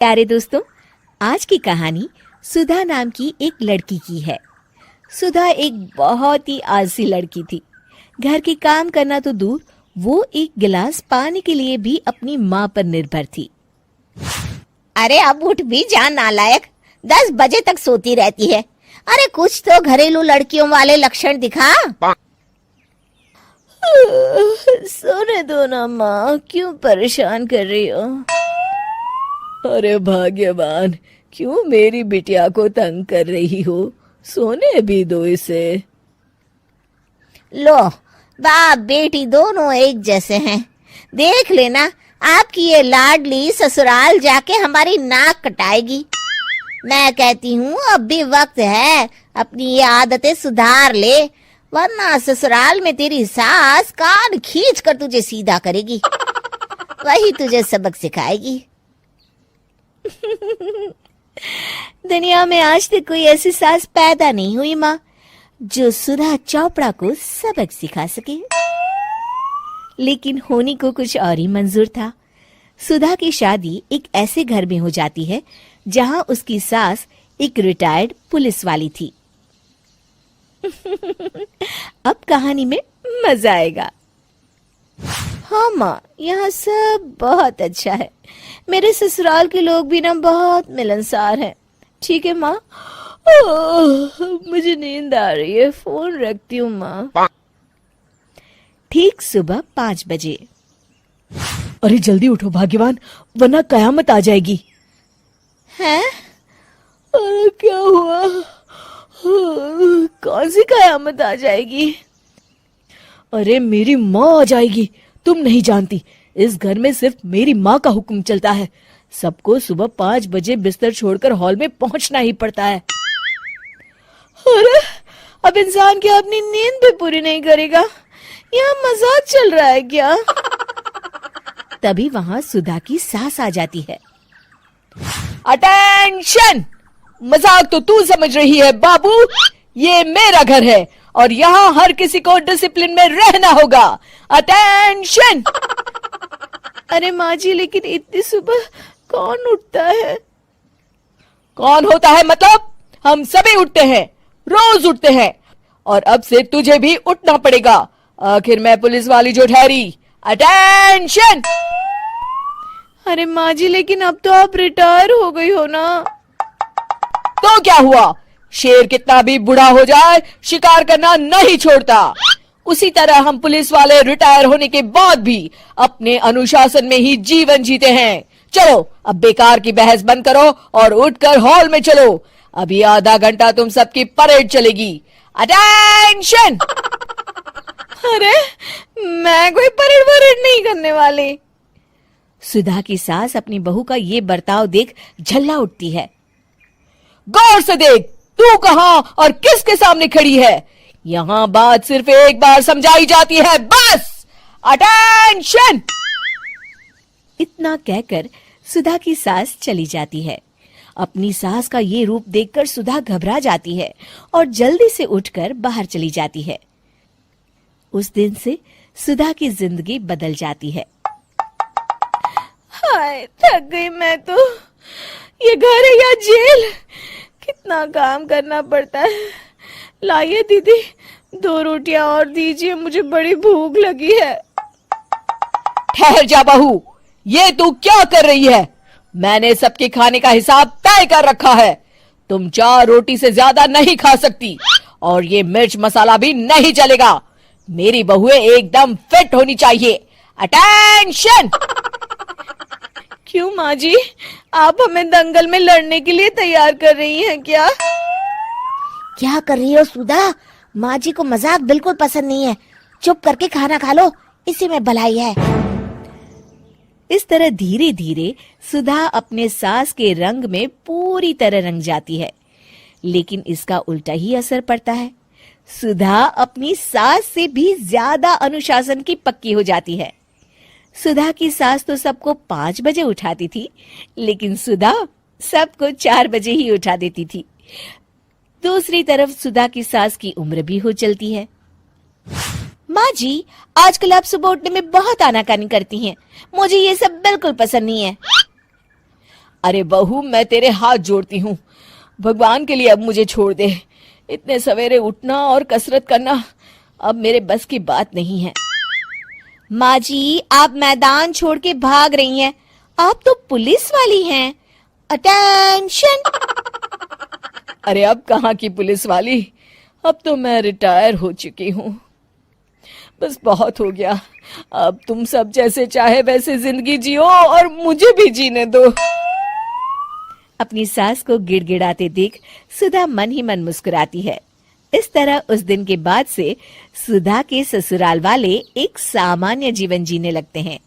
प्यारे दोस्तों, आज की कहानी सुधा नाम की एक लड़की की है। सुधा एक बहुत ही आलसी लड़की थी। घर के काम करना तो दूर, वो एक गिलास पानी के लिए भी अपनी माँ पर निर्भर थी। अरे अब उठ भी जा नालायक, 10 बजे तक सोती रहती है। अरे कुछ तो घरेलू लड़कियों वाले लक्षण दिखा। सोने दो ना माँ, क्यों परेशान कर रही हो? अरे भाग्यवान, क्यों मेरी बिटिया को तंग कर रही हो? सोने भी दो इसे। लो, बाप बेटी दोनों एक जैसे हैं। देख लेना, आपकी ये लाडली ससुराल जाके हमारी नाक कटाएगी। मैं कहती हूँ अब भी वक्त है, अपनी ये आदतें सुधार ले, वरना ससुराल में तेरी सास कान खींच कर तुझे सीधा करेगी। वही तुझे सबक सिखाएगी। दुनिया में आज तक कोई ऐसी सास पैदा नहीं हुई माँ, जो सुधा चोपड़ा को सबक सिखा सके। लेकिन होनी को कुछ और ही मंजूर था। सुधा की शादी एक ऐसे घर में हो जाती है जहां उसकी सास एक रिटायर्ड पुलिस वाली थी। अब कहानी में मजा आएगा। हाँ माँ, यहाँ सब बहुत अच्छा है। मेरे ससुराल के लोग भी ना बहुत मिलनसार हैं। ठीक है माँ, मुझे नींद आ रही है, फोन रखती हूँ माँ। ठीक सुबह 5 बजे। अरे जल्दी उठो भाग्यवान, वरना कयामत आ जाएगी। हैं? अरे क्या हुआ? कौन सी कयामत आ जाएगी? अरे मेरी माँ आ जाएगी। तुम नहीं जानती, इस घर में सिर्फ मेरी माँ का हुक्म चलता है। सबको सुबह 5 बजे बिस्तर छोड़कर हॉल में पहुंचना ही पड़ता है। अरे अब इंसान क्या अपनी नींद भी पूरी नहीं करेगा? यहाँ मजाक चल रहा है क्या? तभी वहां सुधा की सास आ जाती है। अटेंशन! मजाक तो तू समझ रही है बाबू, ये मेरा घर है और यहाँ हर किसी को डिसिप्लिन में रहना होगा। अटेंशन! अरे माँ जी, लेकिन इतनी सुबह कौन उठता है? कौन होता है मतलब? हम सभी उठते हैं, रोज उठते हैं, और अब से तुझे भी उठना पड़ेगा। आखिर मैं पुलिस वाली जो ठहरी। अटेंशन! अरे माँ जी, लेकिन अब तो आप रिटायर हो गई हो ना। तो क्या हुआ? शेर कितना भी बूढ़ा हो जाए, शिकार करना नहीं छोड़ता। उसी तरह हम पुलिस वाले रिटायर होने के बाद भी अपने अनुशासन में ही जीवन जीते हैं। चलो अब बेकार की बहस बंद करो और उठकर हॉल में चलो। अभी आधा घंटा तुम सबकी परेड चलेगी। अटेंशन! अरे मैं कोई परेड नहीं करने वाली। सुधा की सास अपनी बहू का ये बर्ताव देख झल्ला उठती है। गौर से देख, तू कहां और किसके सामने खड़ी है? यहां बात सिर्फ एक बार समझाई जाती है, बस। अटेंशन! इतना कहकर सुधा की सास चली जाती है। अपनी सास का ये रूप देखकर सुधा घबरा जाती है और जल्दी से उठकर बाहर चली जाती है। उस दिन से सुधा की जिंदगी बदल जाती है। हाय, थक गई मैं तो। ये घर है या जेल? कितना काम करना पड़ता है। लाइए दीदी, 2 रोटियां और दीजिए, मुझे बड़ी भूख लगी है। ठहर जा बहू, ये तू क्या कर रही है? मैंने सबके खाने का हिसाब तय कर रखा है। तुम 4 रोटी से ज्यादा नहीं खा सकती और ये मिर्च मसाला भी नहीं चलेगा। मेरी बहुएं एकदम फिट होनी चाहिए। अटेंशन! क्यों माँ जी, आप हमें दंगल में लड़ने के लिए तैयार कर रही हैं क्या? क्या कर रही हो सुधा? माँ जी को मजाक बिल्कुल पसंद नहीं है। चुप करके खाना खा लो, इसी में भलाई है। इस तरह धीरे धीरे सुधा अपने सास के रंग में पूरी तरह रंग जाती है, लेकिन इसका उल्टा ही असर पड़ता है। सुधा अपनी सास से भी ज्यादा अनुशासन की पक्की हो जाती है। सुधा की सास तो सबको 5 बजे उठाती थी, लेकिन सुधा सबको 4 बजे ही उठा देती थी। दूसरी तरफ सुधा की सास की उम्र भी हो चलती है। माँ जी, आजकल आप सुबह उठने में बहुत आनाकानी करती हैं। मुझे ये सब बिल्कुल पसंद नहीं है। अरे बहू, मैं तेरे हाथ जोड़ती हूँ, भगवान के लिए अब मुझे छोड़ दे। इतने सवेरे उठना और कसरत करना अब मेरे बस की बात नहीं है। माँ जी, आप मैदान छोड़ के भाग रही हैं। आप तो पुलिस वाली हैं। अटेंशन। अरे अब कहाँ की पुलिस वाली, अब तो मैं रिटायर हो चुकी हूँ। बस बहुत हो गया, अब तुम सब जैसे चाहे वैसे जिंदगी जियो और मुझे भी जीने दो। अपनी सास को गिड़गिड़ाते देख सुधा मन ही मन मुस्कुराती है। इस तरह उस दिन के बाद से सुधा के ससुराल वाले एक सामान्य जीवन जीने लगते हैं।